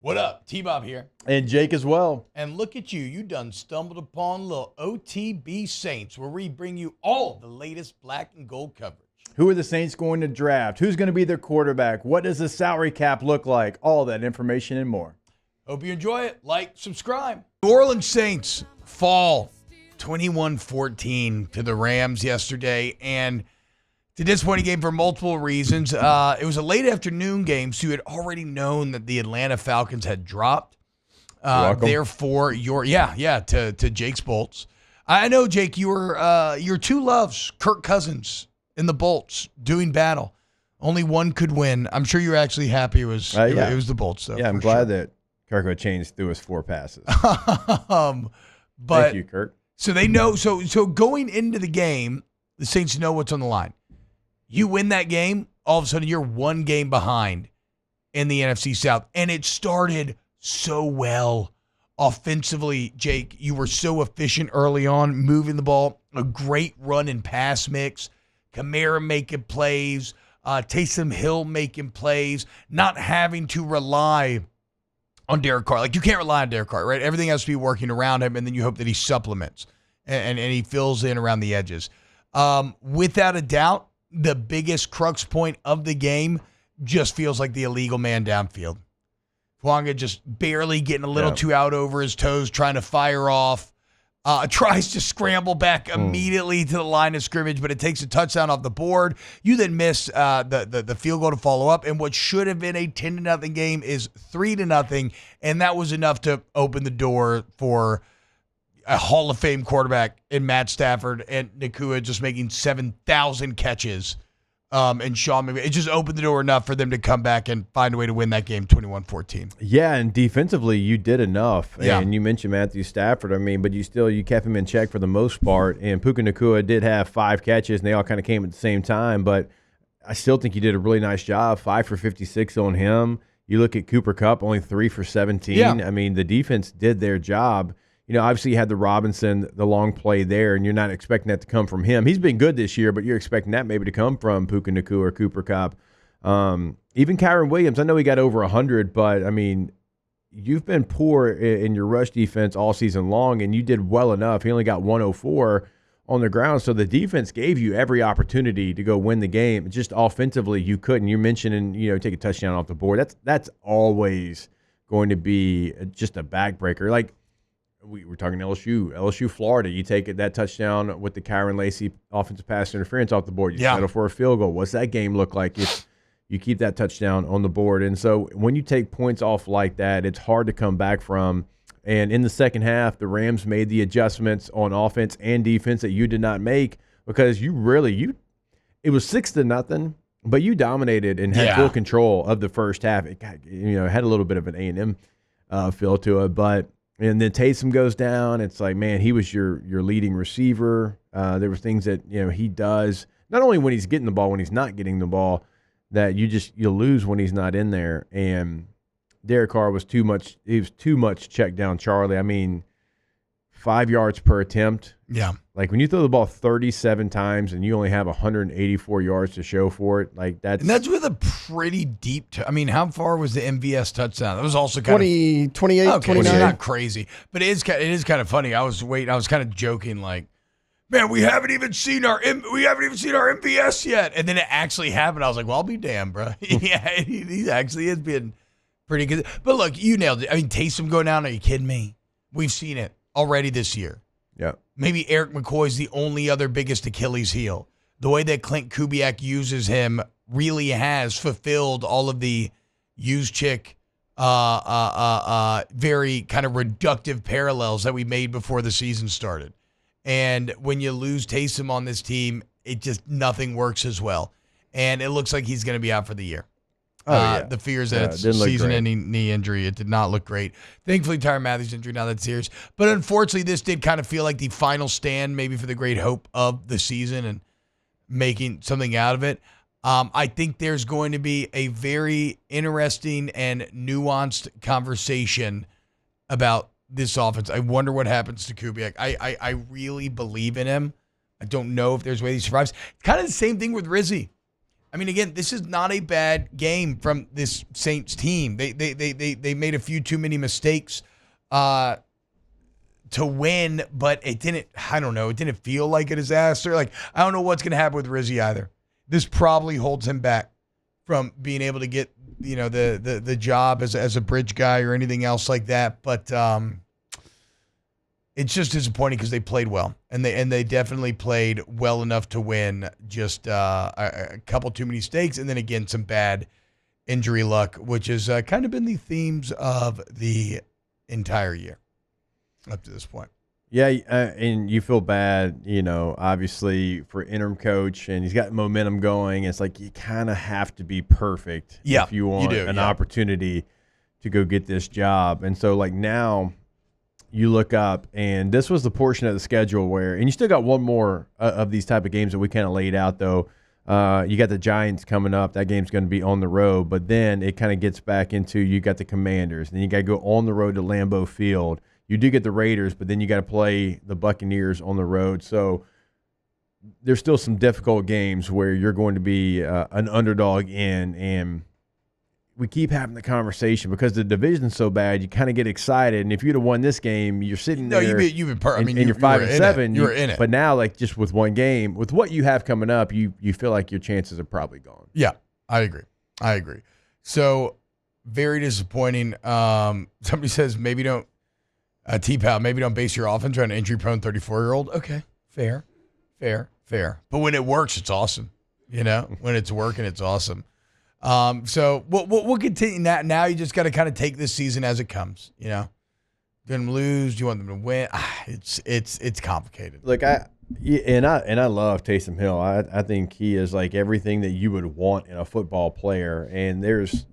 What up? T-Bob here. And Jake as well. And look at you. You done stumbled upon little OTB Saints, where we bring you all the latest black and gold coverage. Who are the Saints going to draft? Who's going to be their quarterback? What does the salary cap look like? All that information and more. Hope you enjoy it. Like, subscribe. New Orleans Saints fall 21-14 to the Rams yesterday. And it's a disappointing game for multiple reasons. It was a late afternoon game, so you had already known that the Atlanta Falcons had dropped. Therefore, to Jake's Bolts. I know, Jake, your two loves, Kirk Cousins and the Bolts, doing battle. Only one could win. I'm sure you're actually happy it was the Bolts, though. Yeah, I'm glad that Kirk changed through his 4 passes. But Thank you, Kirk. So they know. So going into the game, the Saints know what's on the line. You win that game, all of a sudden you're one game behind in the NFC South. And it started so well offensively, Jake. You were so efficient early on, moving the ball, a great run and pass mix, Kamara making plays, Taysom Hill making plays, not having to rely on Derek Carr. Like, you can't rely on Derek Carr, right? Everything has to be working around him, and then you hope that he supplements and he fills in around the edges. Without a doubt, the biggest crux point of the game just feels like the illegal man downfield. Hwanga just barely getting a little too out over his toes, trying to fire off. Tries to scramble back immediately to the line of scrimmage, but it takes a touchdown off the board. You then miss the field goal to follow up, and what should have been a 10-0 game is 3-0, and that was enough to open the door for a Hall of Fame quarterback in Matt Stafford and Nakua just making 7,000 catches. And Sean McVay, it just opened the door enough for them to come back and find a way to win that game 21-14. Yeah, and defensively, you did enough. Yeah. And you mentioned Matthew Stafford. I mean, but you kept him in check for the most part. And Puka Nakua did have 5 catches, and they all kind of came at the same time. But I still think you did a really nice job. 5 for 56 on him. You look at Cooper Kupp, only 3 for 17. Yeah. I mean, the defense did their job. You know, obviously you had the Robinson, the long play there, and you're not expecting that to come from him. He's been good this year, but you're expecting that maybe to come from Puka Nakua or Cooper Kupp. Even Kyron Williams, I know he got over 100, but, I mean, you've been poor in your rush defense all season long, and you did well enough. He only got 104 on the ground, so the defense gave you every opportunity to go win the game. Just offensively, you couldn't. You're mentioning, take a touchdown off the board. That's always going to be just a backbreaker. Like, we were talking LSU, Florida. You take that touchdown with the Kyron Lacy offensive pass interference off the board. You settle for a field goal. What's that game look like if you keep that touchdown on the board? And so when you take points off like that, it's hard to come back from. And in the second half, the Rams made the adjustments on offense and defense that you did not make because it was 6-0, but you dominated and had full control of the first half. It had a little bit of an A&M feel to it, and then Taysom goes down. It's like, man, he was your leading receiver. There were things that he does not only when he's getting the ball, when he's not getting the ball, that you lose when he's not in there. And Derek Carr was too much. He was too much check down Charlie. I mean, 5 yards per attempt. Yeah. Like when you throw the ball 37 times and you only have 184 yards to show for it, like that's. And that's with a pretty deep. How far was the MVS touchdown? That was also kind of 28, okay, 29. So not crazy, but it is kind of funny. I was kind of joking, like, man, we haven't even seen our MVS yet, and then it actually happened. I was like, well, I'll be damned, bro. Yeah, he actually has been pretty good. But look, you nailed it. I mean, Taysom going down. Are you kidding me? We've seen it already this year. Yeah. Maybe Eric McCoy's the only other biggest Achilles heel. The way that Clint Kubiak uses him really has fulfilled all of the use chick, very kind of reductive parallels that we made before the season started. And when you lose Taysom on this team, nothing works as well. And it looks like he's going to be out for the year. The fears that it's season-ending knee injury. It did not look great. Thankfully, Tyrann Mathieu's injury not that serious. But unfortunately, this did kind of feel like the final stand maybe for the great hope of the season and making something out of it. I think there's going to be a very interesting and nuanced conversation about this offense. I wonder what happens to Kubiak. I really believe in him. I don't know if there's a way he survives. It's kind of the same thing with Rizzi. I mean, again, this is not a bad game from this Saints team. They made a few too many mistakes to win, but it didn't, I don't know, it didn't feel like a disaster. Like, I don't know what's going to happen with Rizzy either. This probably holds him back from being able to get, the job as a bridge guy or anything else like that. But it's just disappointing because they played well, and they definitely played well enough to win. Just a couple too many mistakes, and then again some bad injury luck, which has kind of been the themes of the entire year up to this point. Yeah, and you feel bad, obviously for interim coach, and he's got momentum going. It's like you kind of have to be perfect if you want an opportunity to go get this job. And so, like, now you look up, and this was the portion of the schedule where, and you still got one more of these type of games that we kind of laid out, though. You got the Giants coming up. That game's going to be on the road, but then it kind of gets back into you got the Commanders, and you got to go on the road to Lambeau Field. You do get the Raiders, but then you got to play the Buccaneers on the road. So there's still some difficult games where you're going to be an underdog in, and we keep having the conversation because the division's so bad. You kind of get excited, and if you'd have won this game, you're sitting there. No, you've been and you're 5-7. You were in it, but now, like, just with one game, with what you have coming up, you feel like your chances are probably gone. Yeah, I agree. So very disappointing. Somebody says maybe don't. T-Pow, maybe don't base your offense on an injury-prone 34-year-old. Okay, fair. But when it works, it's awesome. When it's working, it's awesome. So we'll continue that. Now you just got to kind of take this season as it comes. Going to lose? Do you want them to win? It's complicated. Look, I love Taysom Hill. I think he is like everything that you would want in a football player. And there's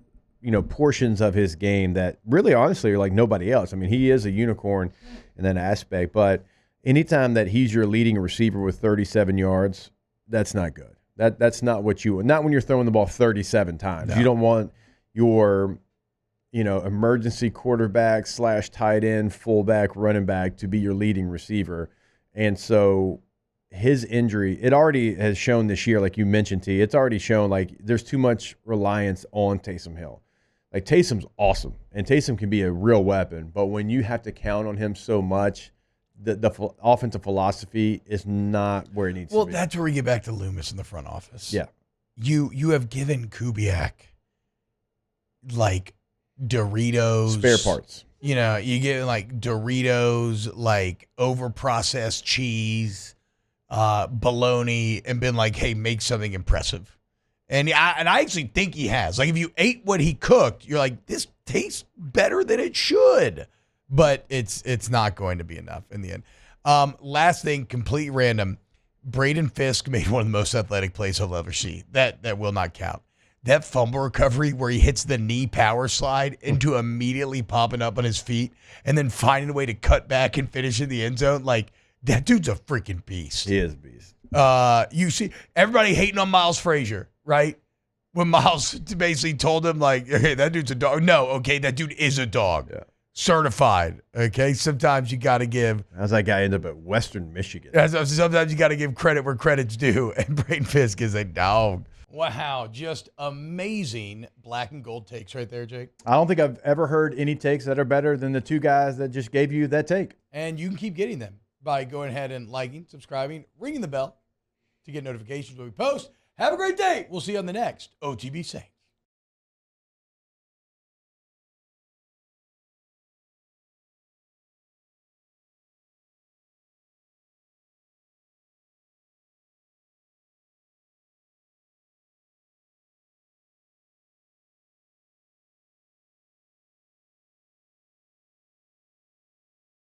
portions of his game that really honestly are like nobody else. I mean, he is a unicorn in that aspect. But anytime that he's your leading receiver with 37 yards, that's not good. That's not what you want. Not when you're throwing the ball 37 times. No. You don't want your, emergency quarterback / tight end, fullback, running back to be your leading receiver. And so his injury, it already has shown this year, like you mentioned, T, it's already shown like there's too much reliance on Taysom Hill. Like, Taysom's awesome, and Taysom can be a real weapon, but when you have to count on him so much, the offensive philosophy is not where it needs to be. Well, that's where we get back to Loomis in the front office. Yeah. You have given Kubiak, like, Doritos. Spare parts. You give like Doritos, like over-processed cheese, bologna, and been like, hey, make something impressive. And I actually think he has. Like, if you ate what he cooked, you're like, this tastes better than it should. But it's not going to be enough in the end. Last thing, complete random. Braden Fisk made one of the most athletic plays I'll ever see. That will not count. That fumble recovery where he hits the knee power slide into immediately popping up on his feet and then finding a way to cut back and finish in the end zone. Like, that dude's a freaking beast. He is a beast. You see everybody hating on Miles Frazier, right? When Miles basically told him, like, hey, that dude's a dog. No, okay, that dude is a dog. Yeah. Certified. Okay. Sometimes you got to give. How's that guy end up at Western Michigan? Sometimes you got to give credit where credit's due. And Braden Fisk is a dog. Wow. Just amazing black and gold takes right there, Jake. I don't think I've ever heard any takes that are better than the two guys that just gave you that take. And you can keep getting them by going ahead and liking, subscribing, ringing the bell to get notifications when we post. Have a great day. We'll see you on the next OTB Saints.